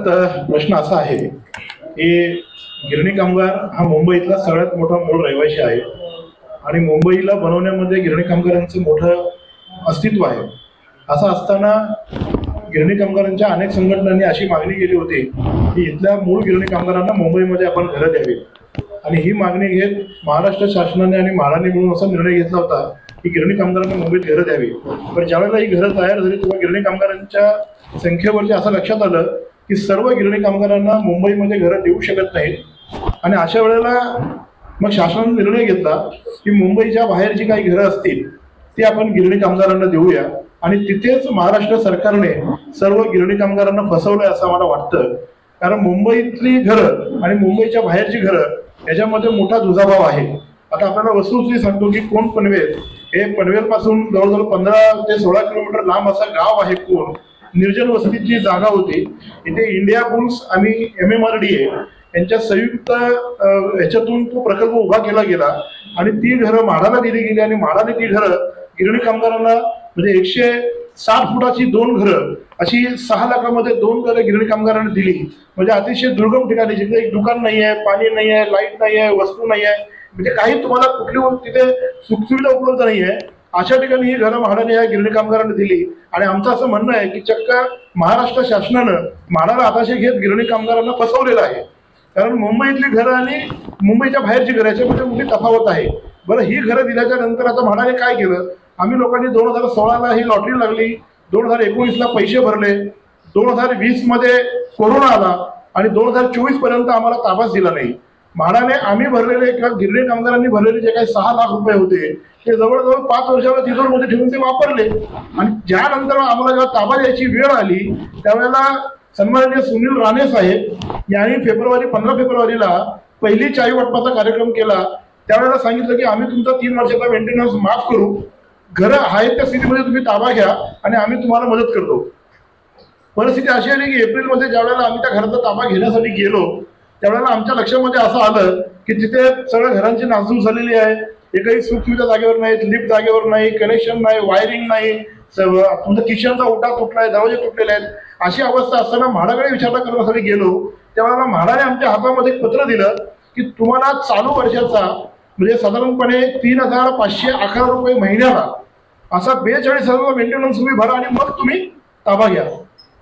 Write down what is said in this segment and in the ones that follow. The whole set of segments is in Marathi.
प्रश्न असा आहे की गिरणी कामगार हा मुंबईतला सगळ्यात मोठा मूळ रहिवासी आहे आणि मुंबईला बनवण्यामध्ये गिरणी कामगारांचं मोठं अस्तित्व आहे। असं असताना गिरणी कामगारांच्या अनेक संघटनांनी अशी मागणी केली होती की इथल्या मूळ गिरणी कामगारांना मुंबईमध्ये आपण घरं द्यावी आणि ही मागणी घेत महाराष्ट्र शासनाने आणि म्हाडाने मिळून असा निर्णय घेतला होता की गिरणी कामगारांना मुंबईत घरं द्यावी। पण ज्यावेळेला ही घरं तयार झाली तेव्हा गिरणी कामगारांच्या संख्येवरती असं लक्षात आलं की सर्व गिरणी कामगारांना मुंबईमध्ये घरं देऊ शकत नाहीत आणि अशा वेळेला मग शासनाने निर्णय घेतला की मुंबईच्या बाहेर जी काही घरं असतील ती आपण गिरणी कामगारांना देऊया आणि तिथेच महाराष्ट्र सरकारने सर्व गिरणी कामगारांना फसवलंय असं मला वाटतं। कारण मुंबईतली घरं आणि मुंबईच्या बाहेरची घरं याच्यामध्ये मोठा दुजाभाव आहे। आता आपल्याला वस्तुस्थिती सांगतो की कोण पनवेल हे पनवेल पासून जवळजवळ 15 ते 16 किलोमीटर लांब असं गाव आहे। कोण निर्जन वस्तीची जागा होती, इथे इंडिया बुल्स आणि MMRDA यांच्या संयुक्त ह्याच्यातून तो प्रकल्प उभा केला गेला आणि ती घरं म्हाडाला दिली गेली आणि म्हाडाने ती घरं गिरणी कामगारांना म्हणजे 160 फुटाची 2 घरं अशी 6 लाखामध्ये 2 घरं गिरणी कामगारांना दिली। म्हणजे अतिशय दुर्गम ठिकाणी जिथे एक दुकान नाही आहे, पाणी नाही आहे, लाईट नाही आहे, वस्तू नाही आहे, म्हणजे काही तुम्हाला कुठली तिथे सुखसुविधा उपलब्ध नाही आहे, अशा ठिकाणी ही घरं म्हाडाने या गिरणी कामगारांना दिली। आणि आमचं असं म्हणणं आहे की चक्क महाराष्ट्र शासनानं म्हाडाला हाताशी घेत गिरणी कामगारांना फसवलेलं आहे। कारण मुंबईतली घरं आणि मुंबईच्या बाहेरची घरं याच्यामध्ये मोठी तफावत आहे। बरं, ही घरं दिल्याच्या नंतर आता म्हाडाने काय केलं, आम्ही लोकांनी 2016ला ही लॉटरी लागली, 2019ला पैसे भरले, 2020 मध्ये कोरोना आला आणि 2024 पर्यंत आम्हाला ताबाच दिला नाही। म्हाडाने आम्ही भरलेले किंवा गिरणी कामगारांनी भरलेले जे काही 6 लाख रुपये होते ते जवळजवळ 5 वर्षाला तिजोरीमध्ये ठेवून ते वापरले आणि ज्यानंतर आम्हाला जेव्हा ताबा द्यायची वेळ आली त्यावेळेला सन्माननीय सुनील राणे साहेब यांनी 15 फेब्रुवारीला पहिली चावी वाटपाचा कार्यक्रम केला। त्यावेळेला सांगितलं की आम्ही तुमचा 3 वर्षाचा मेंटेनन्स माफ करू, घरं आहेत त्या स्थितीमध्ये तुम्ही ताबा घ्या आणि आम्ही तुम्हाला मदत करतो। परिस्थिती अशी आली की एप्रिलमध्ये ज्यावेळेला आम्ही त्या घराचा ताबा घेण्यासाठी गेलो त्यावेळेला आमच्या लक्षामध्ये असं आलं की तिथे सगळ्या घरांची नासधूस झालेली आहे, एकही सुखसुविधा जागेवर नाहीत, लिफ्ट जागेवर नाही, कनेक्शन नाही, वायरिंग नाही, तुमचा किचनचा ओटा तुटला आहे, दरवाजे तुटलेले आहेत। अशी अवस्था असताना म्हाडाकडे विचार करण्यासाठी गेलो त्यावेळेला म्हाडाने आमच्या हातामध्ये एक पत्र दिलं की तुम्हाला चालू वर्षाचा म्हणजे साधारणपणे 3,511 रुपये महिन्याला असा 42,000 मेंटेनन्स तुम्ही भरा आणि मग तुम्ही ताबा घ्या।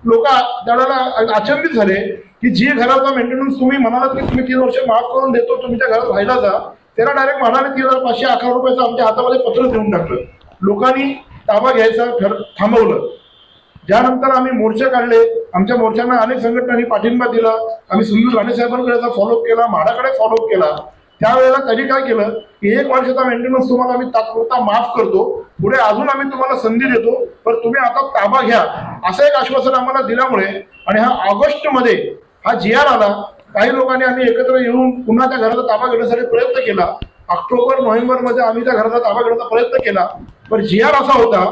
लोक त्यावेळेला अचंबित झाले की जी घराचा मेंटेनन्स तुम्ही म्हणालात की तुम्ही 3 वर्ष माफ करून देतो, तुम्ही त्या घरात राहायला जा, त्याला डायरेक्ट म्हाडाने 3,511 रुपयाचं आमच्या हातामध्ये पत्र देऊन टाकलं। लोकांनी ताबा घ्यायचं थांबवलं। ज्यानंतर आम्ही मोर्चे काढले, आमच्या मोर्चांना अनेक संघटनांनी पाठिंबा दिला, आम्ही सुनील राणे साहेबांकडे फॉलोअप केला, म्हाडाकडे फॉलोअप केला। त्यावेळेला त्यांनी काय केलं की 1 वर्षाचा मेंटेनन्स तुम्हाला आम्ही तात्पुरता माफ करतो, पुढे अजून आम्ही तुम्हाला संधी देतो, पण तुम्ही आता ताबा घ्या असं एक आश्वासन आम्हाला दिल्यामुळे आणि हा ऑगस्टमध्ये हा GR आला। काही लोकांनी आम्ही एकत्र येऊन पुन्हा त्या घराचा ताबा घेण्यासाठी प्रयत्न केला। ऑक्टोबर नोव्हेंबर मध्ये आम्ही त्या घराचा ताबा घेण्याचा प्रयत्न केला, पण GR असा होता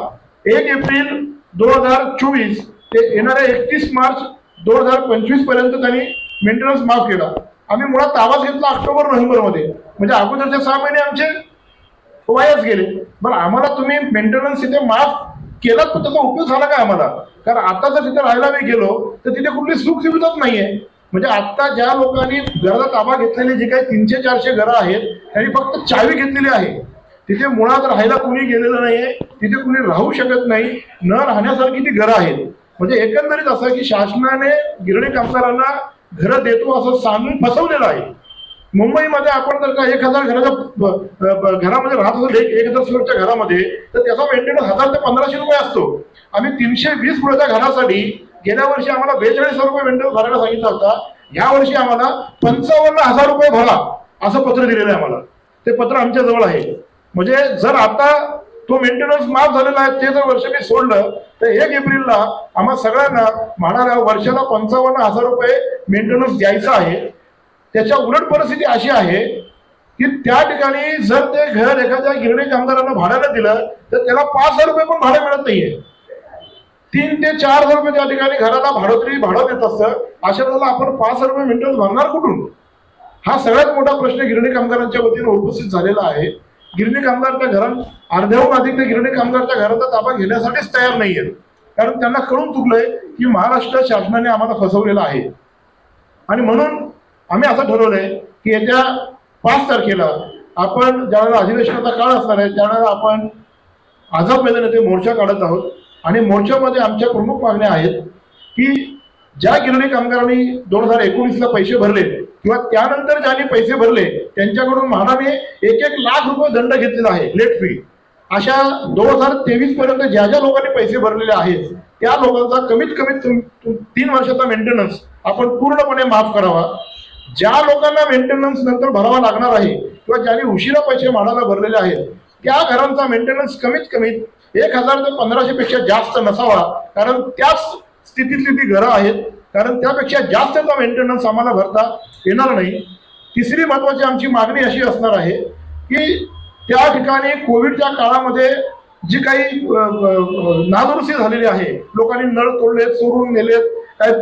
1 एप्रिल 2024 ते येणाऱ्या 31 मार्च 2025 पर्यंत त्यांनी मेंटेनन्स माफ केला। आम्ही मुळात ताबाच घेतला ऑक्टोबर नोव्हेंबर मध्ये, म्हणजे अगोदरचे 6 महिने आमचे वायाच गेले। बरं, आम्हाला तुम्ही मेंटेनन्स इथे माफ केला पण त्याचा उपयोग झाला काय आम्हाला? कारण आता जर तिथे राहायला मी गेलो तर तिथे कुठली सुख सुविधाच नाहीये। म्हणजे आता ज्या लोकांनी घराचा ताबा घेतलेली जी काही 300-400 घरं आहेत त्यांनी फक्त चावी घेतलेली आहे, तिथे मुळात राहायला कुणी गेलेलं नाहीये, तिथे कुणी राहू शकत नाही, न राहण्यासारखी ती घरं आहेत। म्हणजे एकंदरीत असं की शासनाने गिरणी कामगारांना घरं देतो असं सांगून फसवलेलं आहे। मुंबईमध्ये आपण जर का 1,000 घरामध्ये राहत असेल, 1,000 स्क्वेअरच्या घरामध्ये, तर त्याचा मेंटेनन्स 1,000 ते 1,500 रुपये असतो। आम्ही 320 फुटाच्या घरासाठी गेल्या वर्षी आम्हाला 42,000 रुपये मेंटेनन्स भरायला सांगितला होता, या वर्षी आम्हाला 55,000 रुपये भरा असं पत्र दिलेलं आहे आम्हाला। ते पत्र आमच्या जवळ आहे। म्हणजे जर आता तो मेंटेनन्स माफ झालेला आहे ते जर वर्ष मी सोडलं तर 1 एप्रिलला आम्हा सगळ्यांना म्हाडाला वर्षाला 55,000 रुपये मेंटेनन्स द्यायचा आहे। त्याच्या उलट परिस्थिती अशी आहे की त्या ठिकाणी जर ते घर एखाद्या गिरणी कामगारांना भाड्याला दिलं तर त्याला 5,000 रुपये पण भाडं मिळत नाहीये। 3 ते 4,000 रुपये त्या ठिकाणी घराला भाडं देत असतं, अशा वेळेला आपण 5,000 रुपये मेंटेनन्स भरणार कुठून? हा सगळ्यात मोठा प्रश्न गिरणी कामगारांच्या वतीने उपस्थित झालेला आहे। गिरणी कामगार त्या घरात अर्ध्याहून अधिक गिरणी कामगार त्या घराचा ताबा घेण्यासाठीच तयार नाहीये। कारण त्यांना कळून चुकलंय की महाराष्ट्र शासनाने आम्हाला फसवलेलं आहे. आणि म्हणून आम्ही असं ठरवलंय की येत्या 5 तारखेला आपण ज्यावेळेला अधिवेशनाचा काळ असणार आहे त्यावेळेला आपण आझाद मैदानात मोर्चा काढत आहोत. आणि मोर्चामध्ये आमच्या प्रमुख मागण्या आहेत की ज्या गिरणी कामगारांनी 2019ला पैसे भरले किंवा त्यानंतर ज्यांनी पैसे भरले त्यांच्याकडून म्हाडाने 1-1 लाख रुपये दंड घेतलेला आहे लेट फी. अशा 2023 पर्यंत ज्या ज्या लोकांनी पैसे भरलेले आहेत त्या लोकांचा कमीत कमी 3 वर्षाचा मेंटेनन्स आपण पूर्णपणे माफ करावा. ज्या लोकांना मेंटेनन्स नंतर भरावा लागणार आहे किंवा ज्यांनी उशिरा पैसे म्हाडाला भरलेले आहेत त्या घरांचा मेंटेनन्स कमीत कमी 1000 ते 1500 पेक्षा जास्त नसावा. कारण त्याच स्थितीतली ती घरं आहेत. कारण त्यापेक्षा जास्तचा मेंटेनन्स आम्हाला भरता येणार नाही. तिसरी महत्वाची आमची मागणी अशी असणार आहे की त्या ठिकाणी कोविडच्या काळामध्ये जी काही नादुरुस्ती झालेली आहे, लोकांनी नळ तोडलेत, चोरून नेलेत, काय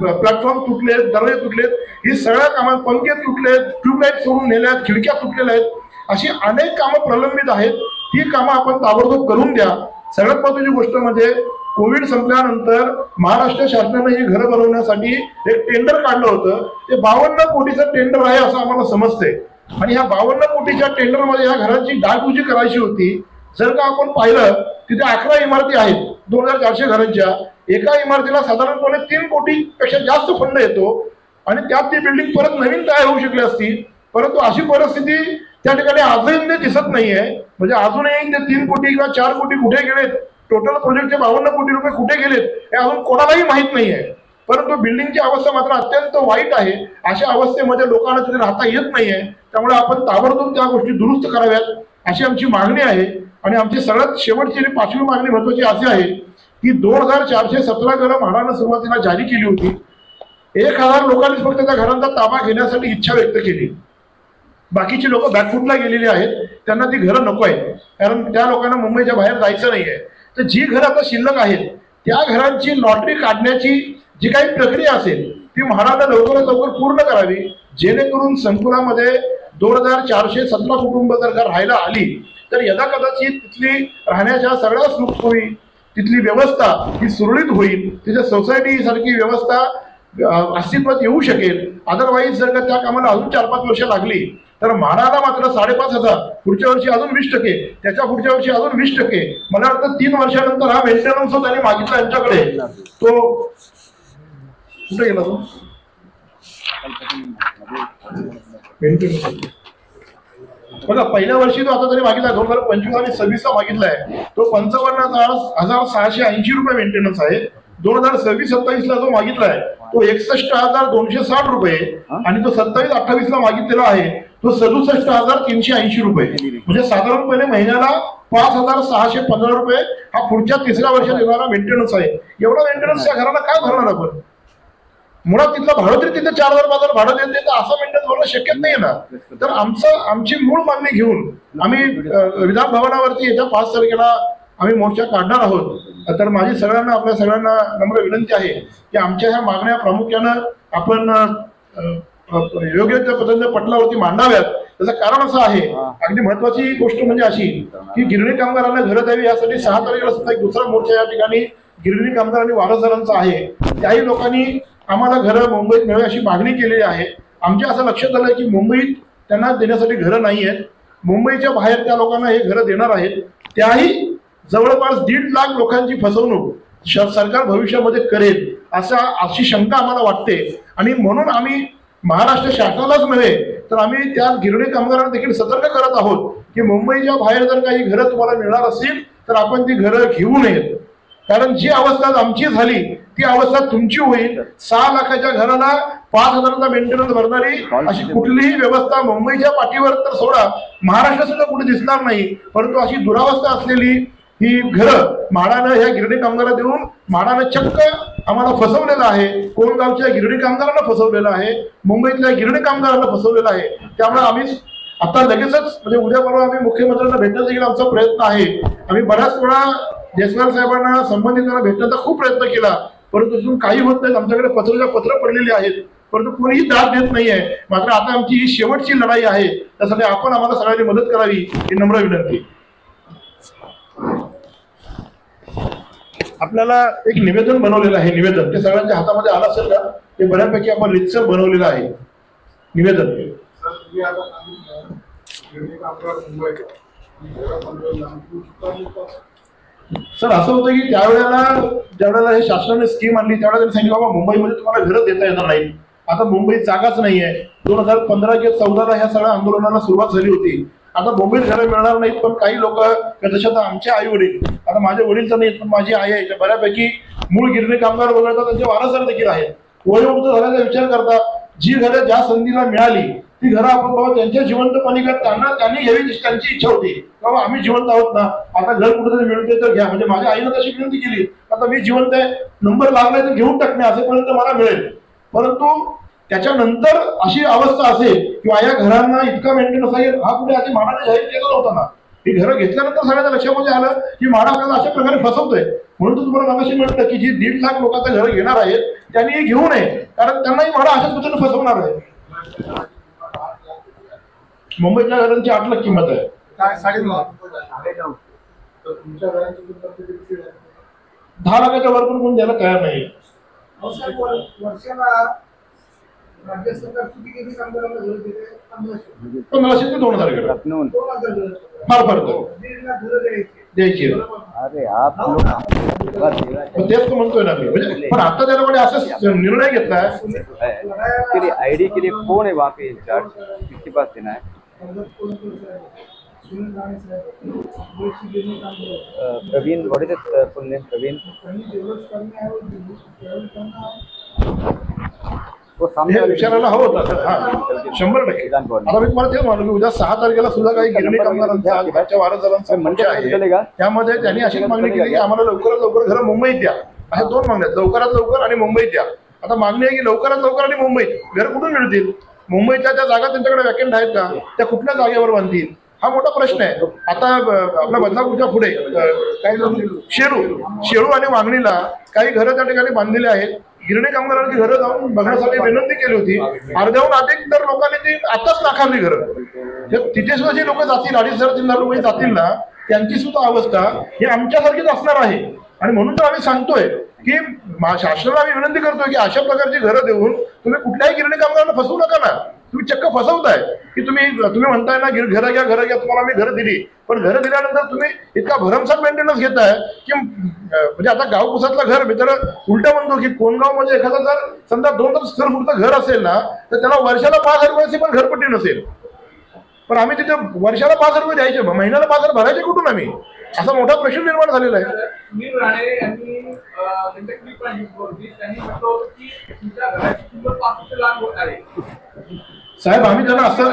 प्लॅटफॉर्म तुटलेत, दरवाजे तुटलेत, ही सगळ्या कामात पंखे तुटलेत, ट्यूबलाईट चोरून नेल्यात, खिडक्या तुटलेल्या आहेत, अशी अनेक कामं प्रलंबित आहेत. ही कामं आपण ताबडतोब करून द्या. सगळ्यात महत्वाची गोष्ट म्हणजे कोविड संपल्यानंतर महाराष्ट्र शासनाने ही घरं बनवण्यासाठी एक टेंडर काढलं होतं. ते 52 कोटीचं टेंडर आहे असं आम्हाला समजतंय. आणि ह्या 52 कोटीच्या टेंडरमध्ये या घरांची डागडुजी करायची होती. जर का आपण पाहिलं तिथे 11 इमारती आहेत 2400 घरांच्या. एका इमारतीला साधारणपणे 3 कोटीपेक्षा जास्त फंड येतो आणि त्यात ती बिल्डिंग परत नवीन तयार होऊ शकली असती. परंतु अशी परिस्थिती त्या ठिकाणी आजही दिसत नाहीये. म्हणजे अजूनही ते 3 कोटी किंवा 4 कोटी कुठे गेलेत, टोटल प्रोजेक्टचे 52 कोटी रुपये कुठे गेलेत हे अजून कोणालाही माहित नाहीये. परंतु बिल्डिंगची अवस्था मात्र अत्यंत वाईट आहे. अशा अवस्थेमध्ये लोकांना तिथे राहता येत नाहीये. त्यामुळे आपण ताबडतोब त्या गोष्टी दुरुस्त कराव्यात अशी आमची मागणी आहे. आणि आमची सगळ्यात शेवटची आणि 5वी मागणी महत्वाची अशी आहे की 2417 घरं म्हाडानं सुरुवातीला जारी केली होती. 1000 लोकांनीच फक्त त्या घरांचा ताबा घेण्यासाठी इच्छा व्यक्त केली. बाकीची लोक बॅकफुटला गेलेली आहेत. त्यांना ती घरं नको आहे. कारण त्या लोकांना मुंबईच्या बाहेर जायचं नाहीये. तर जी घरं आता शिल्लक आहेत त्या घरांची लॉटरी काढण्याची जी काही प्रक्रिया असेल ती म्हाडानं लवकरात लवकर पूर्ण करावी. जेणेकरून संकुलामध्ये 2417 कुटुंब जर का राहायला आली तर यदा कदाचित तिथली राहण्याच्या सगळ्या सुखसोयी, तिथली व्यवस्था ही सुरळीत होईल. तिथे सोसायटी सारखी व्यवस्था अस्तित्वात येऊ शकेल. अदरवाईज जर का त्या कामाला अजून 4-5 वर्ष लागली तर म्हाडाला मात्र 5,500, पुढच्या वर्षी अजून 20%, त्याच्या पुढच्या वर्षी अजून 20%. मला वाटतं 3 वर्षानंतर हा मेंटेनन्स त्यांनी मागितला यांच्याकडे तो कुठे गेला तो बघा. पहिल्या वर्षी तो आता तरी मागितला 2025 आणि 26 मागितलाय तो 55,680 रुपये मेंटेनन्स आहे. 2026-27 जो मागितलाय तो 61,260 रुपये आणि तो 27-28 मागितलेला आहे तो 67,380 रुपये. म्हणजे साधारणपणे महिन्याला 5,615 रुपये हा पुढच्या 3ऱ्या वर्षात येणारा मेंटेनन्स आहे. एवढा मेंटेनन्स त्या घराला काय भरणार आपण? मुळात तिथला भाडं तरी तिथे 4,000-5,000 भाडं देते तर असं मेंटेनन्स भरणं शक्य नाही ना. तर आमची मूळ मागणी घेऊन आम्ही विधान भवनावरती येत्या 5 तारखेला आम्ही मोर्चा काढणार आहोत. तर माझी सगळ्यांना, आपल्या सगळ्यांना नम्र विनंती आहे की आमच्या ह्या मागण्या प्रामुख्यानं आपण योग्य त्या पद्धतीने पटलावरती मांडाव्यात. त्याचं कारण असं आहे, अगदी महत्वाची गोष्ट म्हणजे अशी की गिरणी कामगारांना घरं द्यावी यासाठी 6 तारखेला सुद्धा एक दुसरा मोर्चा या ठिकाणी गिरणी कामगार आणि वारसदारांचा आहे. त्याही लोकांनी आम्हाला घरं मुंबईत मिळावी अशी मागणी केलेली आहे. आमच्या असं लक्षात आलं की मुंबईत त्यांना देण्यासाठी घरं नाही आहेत. मुंबईच्या बाहेर त्या लोकांना हे घरं देणार आहेत. त्याही जवळपास 1.5 लाख लोकांची फसवणूक सरकार भविष्यामध्ये करेल अशी शंका आम्हाला वाटते. आणि म्हणून आम्ही महाराष्ट्र शासनालाच नव्हे तर आम्ही त्या गिरणी कामगारांना देखील सतर्क करत आहोत की मुंबईच्या बाहेर जर काही घरं तुम्हाला मिळणार असतील तर आपण ती घरं घेऊ नयेत. कारण जी अवस्था आमची झाली ती अवस्था तुमची होईल. 6 लाखाच्या घराला 5,000चा मेंटेनन्स भरणारी अशी कुठलीही व्यवस्था मुंबईच्या पाठीवर तर सोडा महाराष्ट्रात सुद्धा कुठे दिसणार नाही. परंतु अशी दुरावस्था असलेली ही घरं म्हाडानं ह्या गिरणी कामगारांना देऊन म्हाडानं चक्क आम्हाला फसवलेलं आहे. कोणगावच्या गिरणी कामगारांना फसवलेलं आहे, मुंबईतल्या गिरणी कामगारांना फसवलेलं आहे. त्यामुळे आम्ही आता लगेचच म्हणजे उद्या परवा आम्ही मुख्यमंत्र्यांना भेटण्याचा देखील आमचा प्रयत्न आहे. आम्ही बऱ्याच वेळा जयस्वाल साहेबांना संबंधितांना भेटण्याचा खूप प्रयत्न केला परंतु अजून काही होत नाही. आमच्याकडे पत्र पडलेली आहेत परंतु कोणीही दाद देत नाहीये. मात्र आता आमची ही शेवटची लढाई आहे. त्यासाठी आपण आम्हाला सगळ्यांनी मदत करावी ही नम्र विनंती. आपल्याला एक निवेदन बनवलेलं आहे. निवेदन ते सगळ्यांच्या हातामध्ये आलं असेल का? ते बऱ्यापैकी आपण रितसर बनवलेलं आहे निवेदन. सर असं होतं की ज्यावेळेला हे शासनाने स्कीम आणली त्यावेळेला त्यांनी सांगितलं बाबा मुंबईमध्ये तुम्हाला घरं देता येणार नाही. आता मुंबईत जागाच नाहीये. 2015 किंवा 14ला ह्या सगळ्या आंदोलनाला सुरुवात झाली होती. आता मुंबईत घरं मिळणार नाहीत. पण काही लोक जसे आता आमचे आई वडील, आता माझे वडील तर नाहीत पण माझी आई आहे, बऱ्यापैकी मूळ गिरणी कामगार वगळता त्यांचे वारसदार देखील आहेत. वयोवृद्ध झाल्याचा विचार करता जी घरं ज्या संधीला मिळाली ती घरं आपण बाबा त्यांच्या जिवंतपणी त्यांनी घ्यावी त्यांची इच्छा होती. बाबा आम्ही जिवंत आहोत ना, आता घर कुठेतरी मिळते तर घ्या. म्हणजे माझ्या आईनं तशी विनंती केली, आता मी जिवंत आहे, नंबर लागलाय तर घेऊन टाकणे असेपर्यंत मला मिळेल. परंतु त्याच्यानंतर अशी अवस्था असेल किंवा या घरांना इतका मेंटेनन्स आहे हा कुठे आधी म्हाडाने जाहीर केला नव्हता ना. ही घरं घेतल्यानंतर सगळ्यांच्या लक्षामध्ये आलं की म्हाडा आपल्याला अशा प्रकारे फसवतोय. म्हणून तुम्हाला मगाशी म्हटलं की जी 1.5 लाख लोकांचं घर घेणार आहेत त्यांनी घेऊ नये, कारण त्यांनाही म्हाडा अशाच पद्धतीने फसवणार आहे. मुंबईतल्या घरांची 8 लाख किंमत आहे. 10 लाखाच्या वर पण कोण द्यायला तयार नाही. राज्य सरकार किती किती कामगारांना घर देते? 1500 ते 2000 घर फार फरक द्यायची. अरे आप लोग तेच तो म्हणतोय ना मी. म्हणजे पण आता त्याच्यामध्ये असं निर्णय घेतलाय. आईडी के लिए कौन है वहाँ पे इंचार्ज, किसके पास देना है? Praveen, what is it full name? Praveen वो सामने विचारायला हवं होतं. हा 100%. आता मी तुम्हाला तेच म्हणलो की उद्या 6 तारखेला सुद्धा काही गिरणी कामगारांचा वारसदारांचा मोर्चा आहे. त्यामध्ये त्यांनी अशी मागणी केली की आम्हाला लवकरात लवकर घरं मुंबईत द्या. अशा 2 मागण्या, लवकरात लवकर आणि मुंबईत द्या. आता मागणी आहे की लवकरात लवकर आणि मुंबईत घर कुठून मिळतील? मुंबईच्या त्या जागा त्यांच्याकडे वॅकंट आहेत का? त्या कुठल्या जागेवर बांधतील हा मोठा प्रश्न आहे. आता आपल्या बदलापूरच्या पुढे काही शेळू आणि वांगणीला काही घरं त्या ठिकाणी बांधलेली आहेत. गिरणी कामगारांची घरं जाऊन बघण्यासाठी विनंती केली होती. अर्ध्याहून अधिक तर लोकांनी ती आताच नाकारली घरं. तिथे सुद्धा जे लोक जातील 2,500-3,000 लोक जातील ना, त्यांची सुद्धा अवस्था ही आमच्यासारखीच असणार आहे. आणि म्हणून तर आम्ही सांगतोय की शासनाला आम्ही विनंती करतोय की अशा प्रकारची घरं देऊन तुम्ही कुठल्याही गिरणी कामगारांना फसवू नका ना. तुम्ही चक्क फसवताय की तुम्ही म्हणताय ना घरं घ्या तुम्हाला आम्ही घरं दिली, पण घरं दिल्यानंतर तुम्ही इतका भरमसाठ मेंटेनन्स घेताय की म्हणजे आता गाव कुसातलं घर मी तर उलट म्हणतो की कोणगाव म्हणजे एखादा जर समजा 200 स्क्वेअर फूटचं घर असेल ना तर त्याला वर्षाला 5,000 रुपयाची पण घरपट्टी नसेल. पण आम्ही तिथे वर्षाला 5,000 रुपये द्यायचे, महिन्याला 5,000 भरायचे कुठून आम्ही? असा मोठा प्रश्न निर्माण झालेला आहे. साहेब आम्ही त्यांना असं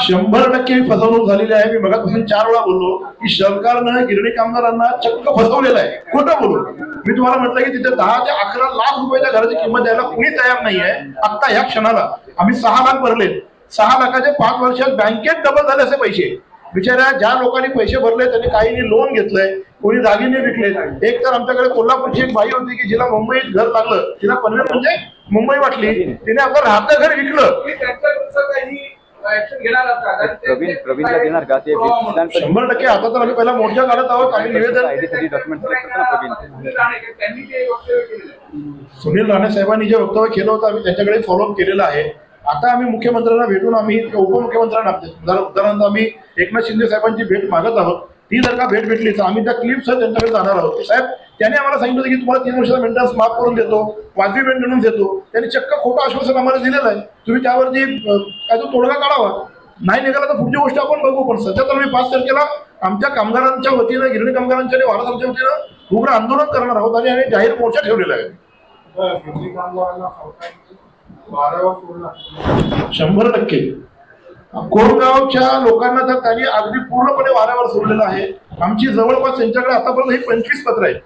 100% फसवणूक झालेली आहे. मी मगापासून 4 वेळा बोललो की सरकारनं गिरणी कामगारांना चक्क फसवलेलं आहे. खोटं बोलून मी तुम्हाला म्हटलं की तिथे 10 ते 11 लाख रुपयाच्या घराची किंमत द्यायला कुणी तयार नाहीये. आता या क्षणाला आम्ही 6 लाख भरले. 6 लाखाचे 5 वर्षात बँकेत डबल झाले असे पैसे. बिचाऱ्या ज्या लोकांनी पैसे भरले त्यांनी काहींनी लोन घेतलंय, कोणी दागिने विकले. एक तर आमच्याकडे कोल्हापूरची एक बाई होती की जिला मुंबईत घर लागलं, तिला पनवेल म्हणजे मुंबई वाटली, तिने आपलं राहतं घर विकलं. 100% आता तर आम्ही पहिला मोर्चा काढत आहोत. आम्ही निवेदन सुनील राणे साहेबांनी जे वक्तव्य केलं होतं आम्ही त्याच्याकडे फॉलोअप केलेलं आहे. आता आम्ही मुख्यमंत्र्यांना भेटून आम्ही उपमुख्यमंत्र्यांना उदाहरणार्थ आम्ही एकनाथ शिंदे साहेबांची भेट मागत आहोत. ती जर का भेट भेटली तर आम्ही त्या क्लिप्स त्यांच्याकडे जाणार आहोत. साहेब त्यांनी आम्हाला सांगितलं की तुम्हाला 3 वर्षाचा मेंटेनन्स माफ करून देतो, वाजवी मेंटेनन्स देतो. त्यांनी चक्क खोटं आश्वासन आम्हाला दिलेलं आहे. तुम्ही त्यावरती काय तो तोडगा काढावा. नाही निघाला तर पुढची गोष्ट आपण बघू. पण सध्या तर आम्ही 5 तारखेला आमच्या कामगारांच्या वतीनं, गिरणी कामगारांच्या आणि वारसांच्या वतीनं उग्र आंदोलन करणार आहोत आणि आम्ही जाहीर मोर्चा ठेवलेला आहे. 100% कोळगावच्या लोकांना तर त्यांनी अगदी पूर्णपणे वाऱ्यावर सोडलेलं आहे. आमची जवळपास त्यांच्याकडे आतापर्यंत ही 25 पत्र आहेत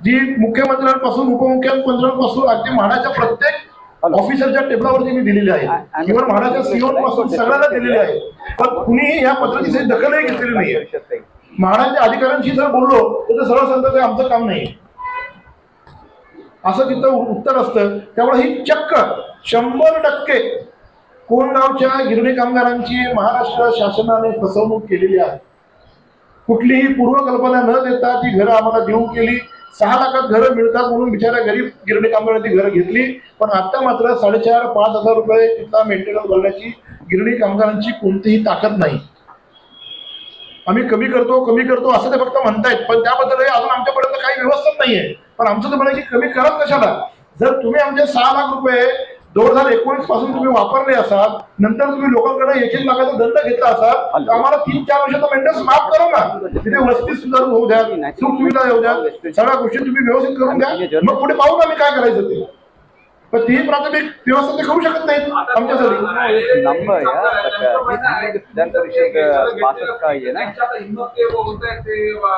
जी मुख्यमंत्र्यांपासून उपमुख्यमंत्र्यांपासून अगदी म्हाडाच्या प्रत्येक ऑफिसरच्या टेबलावरती मी दिलेली आहे. किंवा म्हाडाच्या सीओ पासून सगळ्यांना दिलेली आहे. पण कुणीही या पत्राची दखलही घेतलेली नाहीये. म्हाडाच्या अधिकाऱ्यांशी जर बोललो तर सरळ सांगतात ते आमचं काम नाही असं तिथं उत्तर असतं. त्यामुळे ही चक्क 100% कोंडगावच्या गिरणी कामगारांची महाराष्ट्र शासनाने फसवणूक केलेली आहे. कुठलीही पूर्वकल्पना न देता ती घरं आम्हाला देऊ केली. 6 लाखात घरं मिळतात म्हणून बिचाऱ्या गरीब गिरणी कामगारांनी घरं घेतली. पण आता मात्र 4,500-5,000 रुपये तिथला मेंटेनन्स भरण्याची गिरणी कामगारांची कोणतीही ताकद नाही. आम्ही कमी करतो असं ते फक्त म्हणतायत, पण त्याबद्दल अजून आमच्यापर्यंत काही व्यवस्था नाहीये. पण आमचं तर म्हणायची कमी करत कशाला? जर तुम्ही आमचे 6 लाख रुपये 2019 पासून तुम्ही वापरले असाल, नंतर तुम्ही लोकांकडे 1-1 लाखाचा दंड घेतला असाल, तर आम्हाला 3-4 वर्षाचा मेंटेनन्स माफ करा ना. तिथे वस्ती सुधारून होऊ द्या, सुख सुविधा येऊ द्या, सगळ्या गोष्टी तुम्ही व्यवस्थित करून द्या. मग पुढे पाहू आम्ही काय करायचं ते. पण ती प्राथमिक व्यवस्था ते करू शकत नाहीत आमच्यासाठी. नंबर विधान परिषद पासच का आहे ना,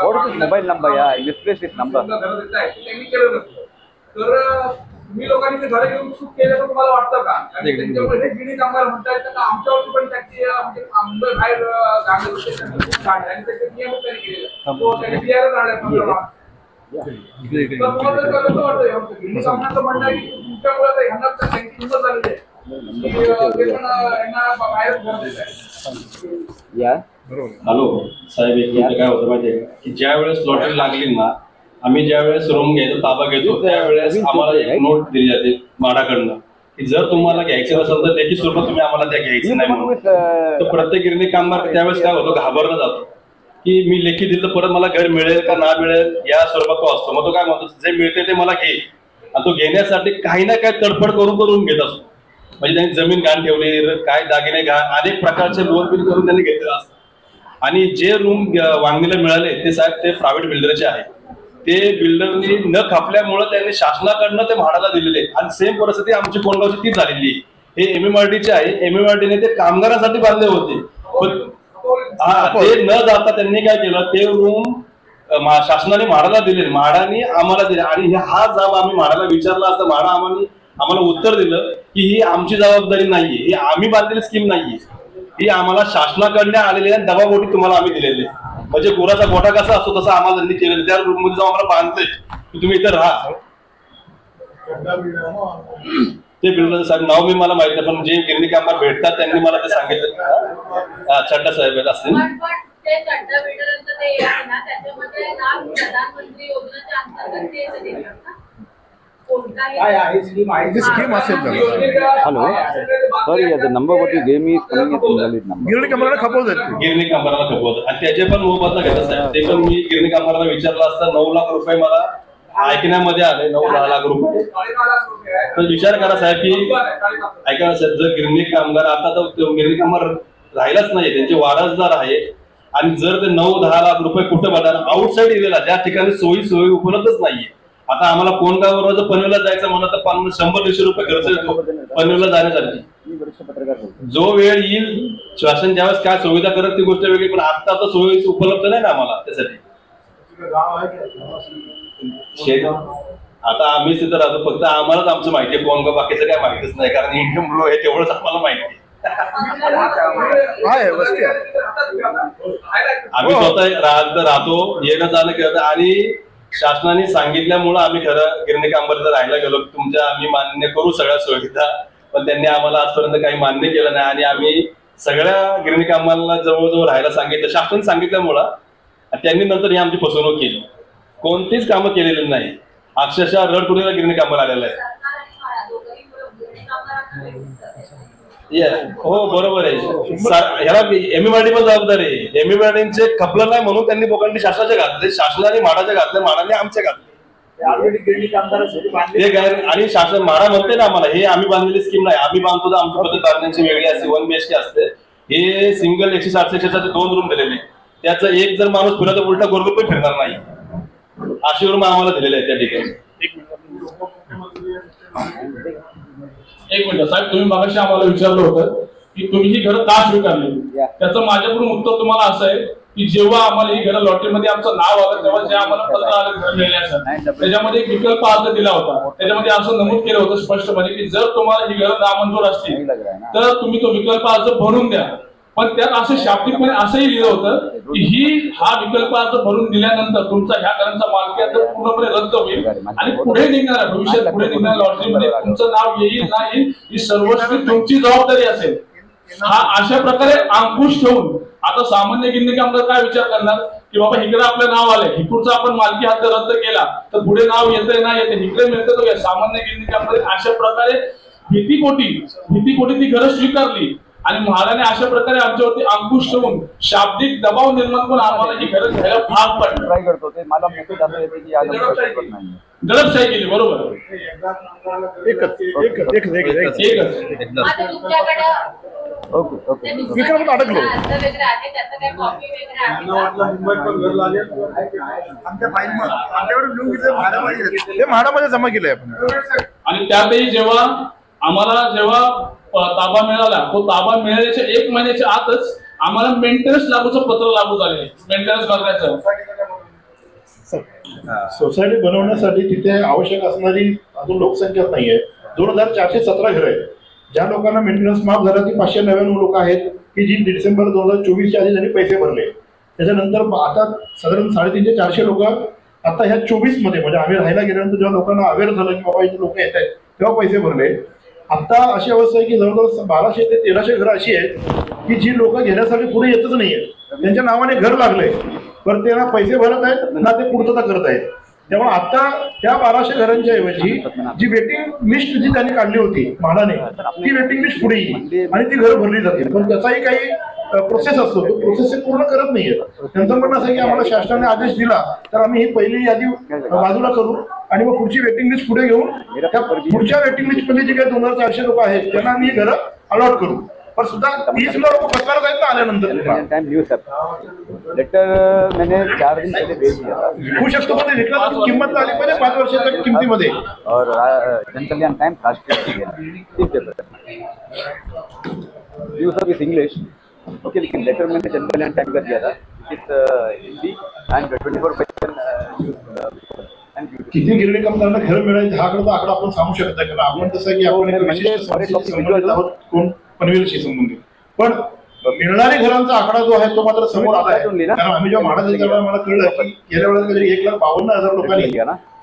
और मोबाईल नंबर या मिसप्लेस नंबर. तर तुम्ही लोकांनी ते घर घेऊन चूक केल्याचं तुम्हाला वाटतं का? त्यांच्यामुळे हे गिरणी कामगार म्हणतात का आमच्यावरती पण त्याची आंबे बाहेर गांडे होते आणि त्याचे नियम त्यांनी केलेले. तो त्यांनी बियाणं काढलं. तर तुम्हाला तर कसं वाटतं? गिरणी कामगारांचं म्हणणं आहे की तुमच्यामुळे ह्यांना त्यांची हिंमत झालेली आहे की ते पण यांना बाहेर घर देत आहे. हॅलो साहेब, एक काय होतं माहितीये का की ज्या वेळेस लॉटरी लागली ना, आम्ही ज्या वेळेस रूम घ्यायचो, ताबा घेतो, त्यावेळेस आम्हाला एक नोट दिली जाते माडाकडनं की जर तुम्हाला घ्यायचं नसेल तर लेखी स्वरूपात तुम्ही आम्हाला त्या घ्यायचं नाही म्हणून. तर प्रत्येक गिरणी कामगार त्यावेळेस काय होतं, घाबरला जातो की मी लेखी दिलं तर परत मला घर मिळेल का ना मिळेल या स्वरूपात तो असतो. मग तो काय म्हणतो, जे मिळते ते मला घे. आणि तो घेण्यासाठी काही ना काही तडफड करून घेत असतो. म्हणजे त्यांनी जमीन घाण ठेवली, काय दागिने घाण, अनेक प्रकारचे लोन बिल करून त्यांनी घेतलेलं असतं. आणि जे रूम वांगणीला मिळाले ते साहेब ते प्रायव्हेट बिल्डरचे आहे. ते बिल्डरनी न खपल्यामुळे त्यांनी शासनाकडनं ते भाड्याला दिलेले. आणि सेम परिस्थिती आमची कोंडगावची तीच झालेली आहे. हे MMRDचे आहे. MMRDने ते कामगारांसाठी बांधले होते. ते न जाता त्यांनी काय केलं, ते रूम शासनाने म्हाडाला दिले, म्हाडाने आम्हाला दिले. आणि हा जाब आम्ही म्हाडाला विचारला असता, म्हाडा आम्हाला उत्तर दिलं की ही आमची जबाबदारी नाहीये, ही आम्ही बांधलेली स्कीम नाहीये, ही आम्हाला शासनाकडनं आलेली आहे, दबावपोटी तुम्हाला आम्ही दिलेले. म्हणजे गुराचा गोठा कसा असतो तसं आम्हाला त्यांनी केलेलं. त्या रूम मध्ये जाऊन आम्हाला बांधले की तुम्ही इथे राहा. ते बिल्डर साहेब नाव मी मला माहित नाही, पण जे गिरणी कामगार भेटतात त्यांनी मला ते सांगितलं. चड्डा साहेब असतील. स्कीम असेल hello sorry the number what you gave me is coming in invalid number. गिरणी कामगारांना खपवतात, गिरणी कामगारांना खपवतात. आणि त्याचे पण मोबदला घेतात साहेब. ते पण मी गिरणी कामगारांना विचारलं असता 9 लाख रुपये मला ऐकण्यामध्ये आले. 9-10 लाख रुपये. तर विचार करा साहेब की ऐका साहेब, जर गिरणी कामगार आता तर गिरणी कामगार राहिलाच नाही, त्यांचे वारसदार आहे. आणि जर ते 9-10 लाख रुपये कुठं बघा, आउटसाईड एरियाला ज्या ठिकाणी सोयी उपलब्धच नाहीये. आता आम्हाला कोंडगाववर जर पनवेलला जायचं म्हणलं तर 100-150 रुपये खर्च येतो पनवेलला जाण्यासाठी. जो वेळ येईल शासन ज्यावेळेस काय सुविधा करत ती गोष्ट वेगळी, पण आता तर सोयी उपलब्ध नाही ना आम्हाला त्यासाठी. आता आम्हीच तिथं राहतो, फक्त आम्हालाच आमचं माहिती आहे कोण, बाकीचं काय माहितीच नाही. कारण इंडियन लो आहे तेवढंच आम्हाला माहिती आहे. आम्ही स्वतः राहतो, येणं जाणं करतो. आणि शासनाने सांगितल्यामुळं आम्ही खरं गिरणी कामगार राहायला गेलो. तुमच्या आम्ही मान्य करू सगळ्या सुविधा, पण त्यांनी आम्हाला आजपर्यंत काही मान्य केलं नाही. आणि आम्ही सगळ्या गिरणी कामगारांना जवळजवळ राहायला सांगितलं. शासनाने सांगितल्यामुळं त्यांनी नंतर ही आमची फसवणूक केली. कोणतीच कामं केलेली नाही. अक्षरशः रडकुडीला गिरणी कामगार आलेलं आहे. हो बरोबर आहे. ह्याला MMRD पण जबाबदार आहे. MMRDचे खपलं नाही म्हणून त्यांनी लोकांनी शासनाचे घातले, शासनाने म्हाडाचे घातले, म्हाडाने आमचे घातले. आणि शासन म्हाडा म्हणते ना आम्हाला हे आम्ही बांधलेली स्कीम नाही, आम्ही बांधतो तर आमची पद्धत बांधण्याची वेगळी असते. 1 BHK असते. हे सिंगल 160 2 रूम दिलेले. त्याचं एक जर माणूस फिरला तर उलटा गोरगोर पण फिरणार नाही. अशी रूम आम्हाला दिलेले आहे त्या ठिकाणी. एक मिनिट साहेब, तुम्ही मगाशी आम्हाला विचारलं होतं की तुम्ही ही घरं का स्वीकारली. त्याचं माझ्याकडून उत्तर तुम्हाला असं आहे की जेव्हा आम्हाला ही घरं लॉटरीमध्ये आमचं नाव आलं तेव्हा जे आम्हाला पत्र आलं घर मिळण्यासाठी, त्याच्यामध्ये एक विकल्प अर्ज दिला होता. त्याच्यामध्ये असं नमूद केलं होतं स्पष्टपणे की जर तुम्हाला ही घरं नामंजूर असतील तर तुम्ही तो विकल्प अर्ज भरून द्या. पण त्यात असं शाब्दिकपणे असंही लिहिलं होतं की हा विकल्प अर्ज भरून दिल्यानंतर तुमचा ह्या घरांचा मालकी अर्ज पूर्णपणे रद्द होईल आणि पुढे निघणाऱ्या भविष्यात पुढे निघणाऱ्या लॉटरीमध्ये तुमचं नाव येईल ना येईल ही सर्वस्वी तुमची जबाबदारी असेल. हा अशा प्रकारे अंकुश ठेवून आता सामान्य गिरणी कामगार काय विचार करणार की बाबा इकडे आपलं नाव आलंय, इकडचा आपण मालकी हक्क रद्द केला तर पुढे नाव येतंय ना येते, इकडे मिळतं तो सामान्य गिरणी कामगार अशा प्रकारे भीतीपोटी ती गरज स्वीकारली आणि महाराने अशा प्रकारे आमच्यावरती अंकुश ठेवून शाब्दिक दबाव निर्माण करून आम्हाला ही गरज घ्यायला भाग पडलं. ट्राय करतो ते मला मेसेज असं येते की आज नाही दडपशाही केली. बरोबर ओके ओके विक्रमात अडकलो. ते म्हाडामध्ये जमा केलंय आपण. आणि त्यातही जेव्हा ताबा मिळाला तो ताबा मिळाल्याच्या 1 महिन्याच्या आतच आम्हाला मेंटेनन्स लागूचं पत्र लागू झाले. मेंटेनन्स करण्याचं सोसायटी बनवण्यासाठी तिथे आवश्यक असणारी अजून लोकसंख्याच नाहीये. 2417 घरं आहेत. ज्या लोकांना मेंटेनन्स माफ झाला ती 599 लोक आहेत की जी डिसेंबर 2024च्या आधी त्यांनी पैसे भरले. त्याच्यानंतर आता साधारण 350-400 लोक आता ह्या 24 मध्ये म्हणजे आम्ही राहायला गेल्यानंतर जेव्हा लोकांना अवेअर झालं की बाबा इथे लोक येत आहेत तेव्हा पैसे भरले. आता अशी अवस्था आहे की जवळजवळ 1200 ते 1300 घरं अशी आहेत की जी लोक घेण्यासाठी पुढे येतच नाहीये. त्यांच्या नावाने घर लागलंय पण ते ना पैसे भरत आहेत ना ते पूर्तता करत आहेत. त्यामुळे आता त्या 1200 घरांच्या ऐवजी जी वेटिंग लिस्ट जी त्यांनी काढली होती म्हाडाने ती वेटिंग लिस्ट पुढे येईल आणि ती घरं भरली जातील. पण त्याचाही काही प्रोसेस असतो तो प्रोसेस पूर्ण करत नाहीये. त्यांचं म्हणणं असं की आम्हाला शासनाने आदेश दिला तर आम्ही ही पहिली यादी बाजूला करू आणि मग पुढची वेटिंग लिस्ट पुढे घेऊन त्या पुढच्या वेटिंग लिस्ट मध्ये जे काही 2400 लोक आहेत त्यांना आम्ही घरं अलॉट करू. पण सुद्धा 30 लोक फसणार आहेत ना आल्यानंतर. टाइम न्यूज सर लेटर मैंने 4 दिन पहले भेज दिया था. विकू शकतो पण ते विकला किंमत आली पाहिजे 5 वर्षाच्या किमतीमध्ये. और जनकल्याण टाइम राष्ट्रीय news of is English okay लेकिन लेटर मैंने जनकल्याण टाइम का दिया था विथ हिंदी एंड 24/7 किती गिरणी कामगारांना घर मिळाले हा आकडा आपण सांगू शकत नाही. कारण आपण तसं की आपण एक विशिष्ट संबंधित आहोत कोण पनवेलशी संबंधित. पण मिळणारे घरांचा आकडा जो आहे तो मात्र समोर आला आहे. कारण आम्ही जेव्हा म्हाडा त्यावेळेला मला कळलं की गेल्या वेळेला काहीतरी 1,52,000 लोकांनी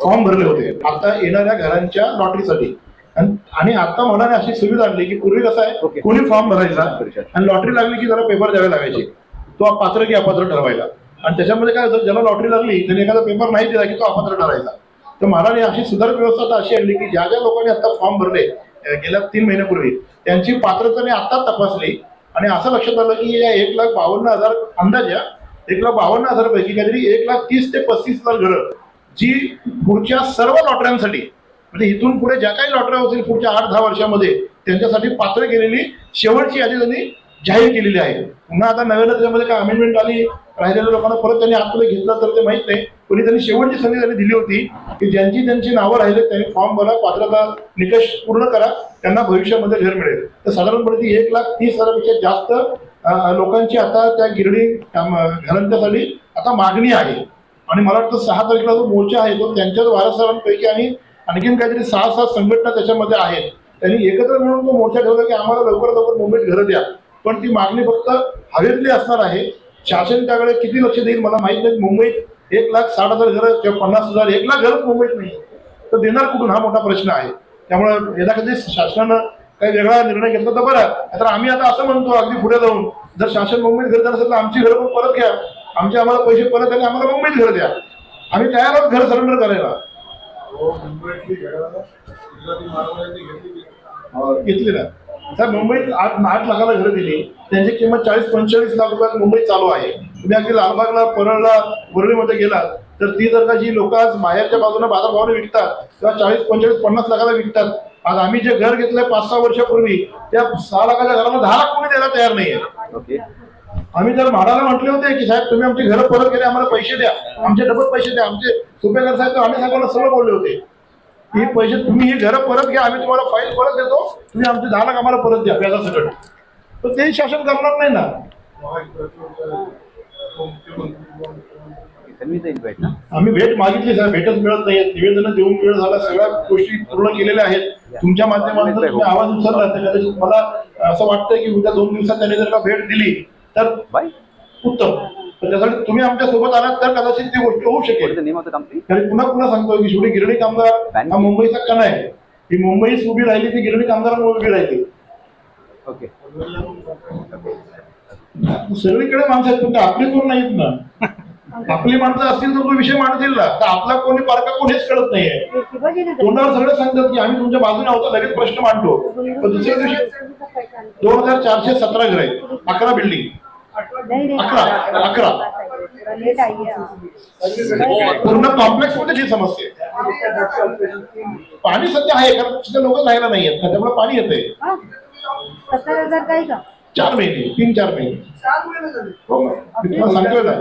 फॉर्म भरले होते आता येणाऱ्या घरांच्या लॉटरीसाठी. आणि आता म्हणाने अशी सुविधा आणली की पूर्वी कसं आहे कोणी फॉर्म भरायचा आणि लॉटरी लागली की जरा पेपर द्यावे लागायचे तो पात्र की अपात्र ठरवायला. आणि त्याच्यामध्ये काय होतं ज्याला लॉटरी लागली त्याने एखादा पेपर नाही दिला की तो अपात्र ठरायचा. तर महाराने अशी सुधारित व्यवस्था आता अशी आणली की ज्या ज्या लोकांनी आता फॉर्म भरले गेल्या 3 महिन्यापूर्वी त्यांची पात्रता आता तपासली आणि असं लक्षात आलं की या 1,52,000 अंदाज या 1,52,000 पैकी काहीतरी 1,30,000 ते 35,000 घरं जी पुढच्या सर्व लॉटऱ्यांसाठी म्हणजे इथून पुढे ज्या काही लॉटऱ्या होतील पुढच्या 8-10 वर्षामध्ये त्यांच्यासाठी पात्र केलेली शेवटची यादी त्यांनी जाहीर केलेली आहे. पुन्हा आता नव्यानं त्याच्यामध्ये काय अमेंडमेंट आली राहिलेल्या लोकांना परत त्यांनी आतमध्ये घेतलं तर ते माहित नाही. पण त्यांनी शेवटची संधी त्यांनी दिली होती की ज्यांची नावं राहिले त्यांनी फॉर्म भरा पात्रता निकष पूर्ण करा त्यांना भविष्यामध्ये घर मिळेल. तर साधारणपणे ती 1,30,000पेक्षा जास्त लोकांची आता त्या गिरणी घरांच्यासाठी आता मागणी आहे. आणि मला वाटतं 6 तारखेला जो मोर्चा आहे तो त्यांच्याच वारसदारांपैकी आणि आणखीन काहीतरी 6-7 संघटना त्याच्यामध्ये आहेत. त्यांनी एकत्र मिळून तो मोर्चा ठेवला की आम्हाला लवकरात लवकर मुंबईत घरं द्या. पण ती मागणी फक्त हवेतली असणार आहे. शासन त्याकडे किती लक्ष देईल मला माहित नाही. मुंबईत 1,60,000 घरं किंवा 50,000 1,00,000 घरं मुंबईत नाही तर देणार कुठून हा मोठा प्रश्न आहे. त्यामुळे यदा कधी शासनानं काही वेगळा निर्णय घेतला तर बरं. तर आम्ही आता असं म्हणतो अगदी पुढे जाऊन जर शासन मुंबईत घर देणार असेल तर आमची घरं पण परत घ्या. आम्हाला पैसे परत आणि आम्हाला मुंबईत घर द्या. आम्ही तयार आहोत घर सरेंडर करायला. घेतली ना साहेब मुंबईत 8 लाखाला घरं दिली त्यांची किंमत 40-45 लाख रुपयात मुंबईत चालू आहे. तुम्ही अगदी लालबागला परळला वरळीमध्ये गेलात तर ती जर का जी लोक आज बाहेरच्या बाजूने बाजारभावाने विकतात किंवा 40-45-50 लाखाला विकतात. आज आम्ही जे घर घेतलंय 5-6 वर्षापूर्वी त्या 6 लाखाच्या घराला 10 लाख कोणी द्यायला तयार नाहीये. आम्ही जर म्हाडाला म्हटले होते की साहेब तुम्ही आमची घरं परत केले आम्हाला पैसे द्या आमचे डबल पैसे द्या आमचे सुपेकर साहेब तर आम्ही सगळ्यांना सगळं बोलले होते ही पैसे तुम्ही ही घरं परत घ्या आम्ही तुम्हाला फाईल परत देतो तुम्ही आमचे 10 लाख आम्हाला परत द्या व्याजासकट. तर ते शासन करणार नाही ना. Send me the invite, ना? आम्ही भेट मागितली साहेब, भेटच मिळत नाही, निवेदन देऊन वेळ झाला, सगळ्या गोष्टी पूर्ण केलेल्या आहेत. तुमच्या माध्यमातून तुम्ही आवाज उचलला तर कदाचित मला असं वाटतंय की उद्या 2 दिवसात त्यांनी जर का भेट दिली तर उत्तम. तर त्यासाठी तुम्ही आमच्या सोबत आलात तर कदाचित ती गोष्ट होऊ शकेल. कारण पुन्हा पुन्हा सांगतोय की शेवटी गिरणी कामगार हा मुंबईचा कणा आहे. ही मुंबईच उभी राहिली, ती गिरणी कामगारांमुळे उभी राहिली. ओके. सगळीकडे माणसं आहेत, पण आपली कोण नाहीत ना. आपली माणसं असतील तर तो विषय मांडतील ना. तर आपला कोणी पारका कोण हेच कळत नाहीये. तोंडावर सगळं सांगतात की आम्ही तुमच्या बाजूने आहोत, लगेच प्रश्न मांडतो. पण दुसऱ्या दिवशी 2417 घर आहेत, 11 बिल्डिंग, 11 पूर्ण कॉम्प्लेक्स मध्ये जी समस्या आहे. पाणी सध्या आहे, कारण सध्या लोक राहायला नाही आहेत, त्यामुळे पाणी येते. 70,000 काही का 4 महिने, 3-4 महिने. हो, मी तुम्हाला सांगतोय ना.